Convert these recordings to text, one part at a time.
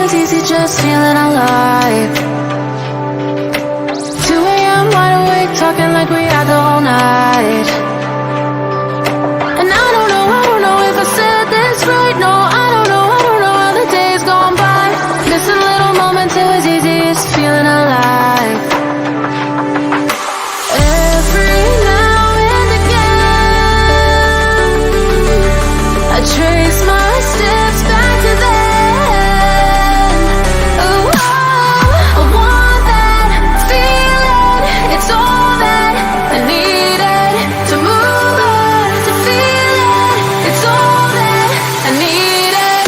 was easy just feeling alive. 2 a.m. wide awake, talking like we had the whole night. And I don't know if I said this right. No, I don't know how the days gone by. Missing little moments, it was easy just feeling alive. Every now and again, I trace my steps back to then. Oh, I want that feeling. It's all that I needed to move on, to feel it. It's all that I needed.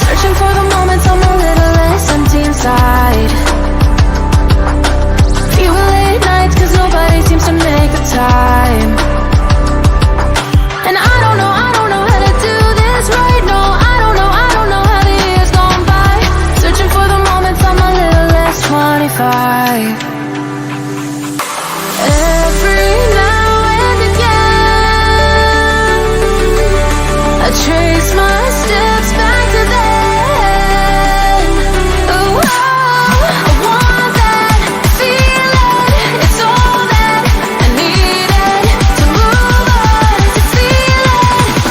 Searching for the moments I'm a little less empty inside. Fewer late nights cause nobody seems to make the time. And I don't know how to do this right. No, I don't know how the years gone by. Searching for the moments I'm a little less 25. Every now and again, I trace my steps back to then. Oh, I want that feeling. It's all that I needed to move on, to feel it.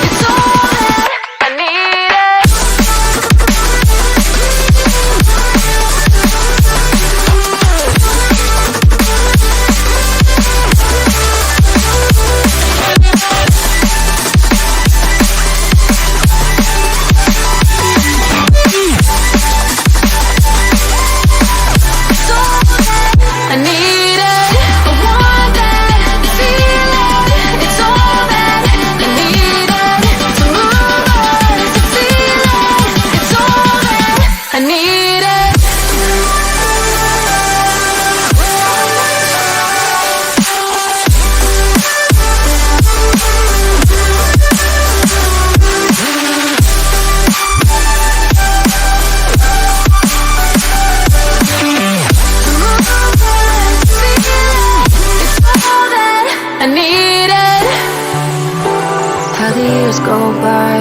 It's all that I needed. I need it. I want that feeling. It's all that I needed to move on, to feel it. It's all that I needed. I needed. How the years go by,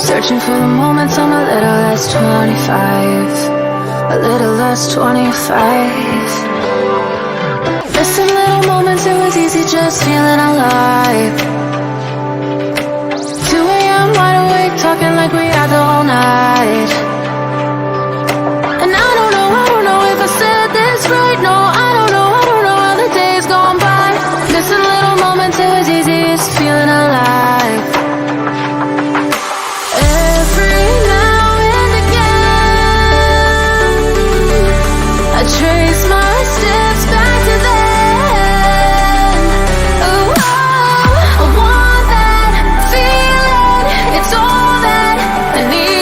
searching for the moments I'm a little less 25, a little less 25. Missing little moments, it was easy just feeling alive. 2 a.m. wide awake, talking like we had the whole night. And I don't know if I said this right. No, I don't know how the days gone by. Missing little moments, it was easy just feeling alive. Every now and again, I trace my steps back to then. Oh, I want that feeling. It's all that I need.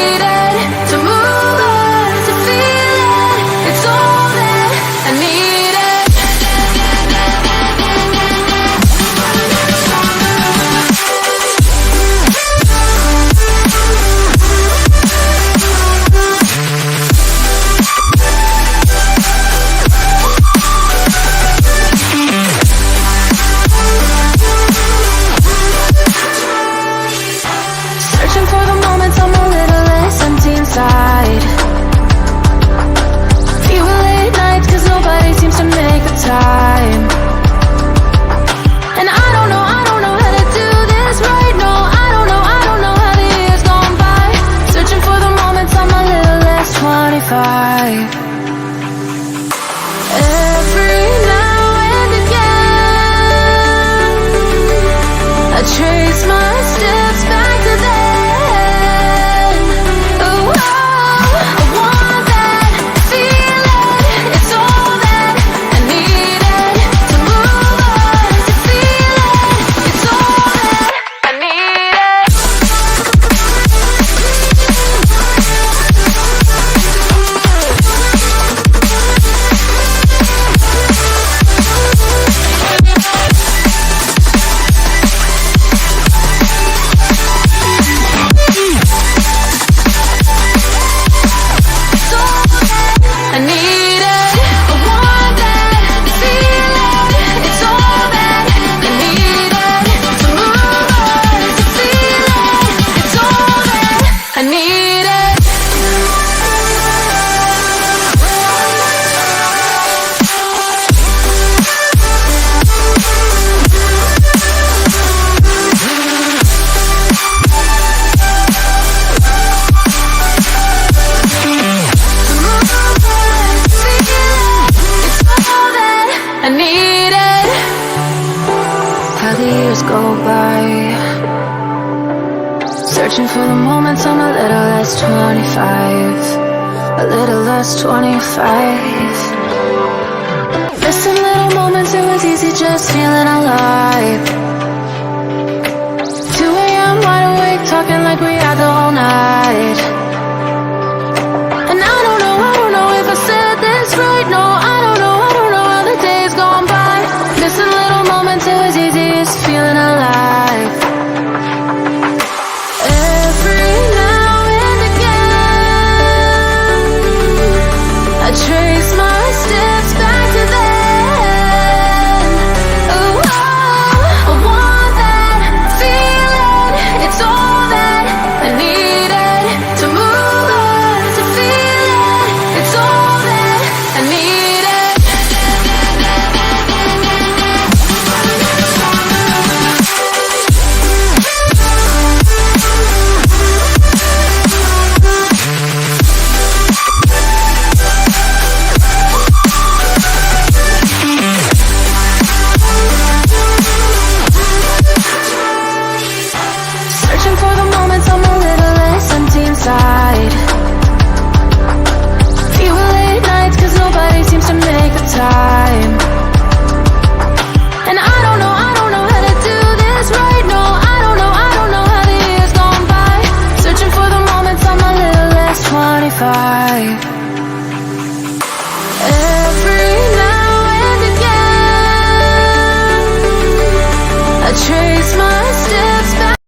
go by. Searching for the moments I'm a little less 25, a little less 25. Missing little moments, it was easy just feeling alive. 2 a.m. wide awake, talking like we had the whole night. And I don't know if I said this right. No, I don't know how the days gone by. Missing little moments, it was easy just feeling alive. Every now and again, I trace my steps back to then. Oh, I want that feeling. It's all that I needed to move on, to feel it. It's all that I needed. Searching for the moments I'm a little less empty inside. Fewer late nights 'cause nobody seems to make the time.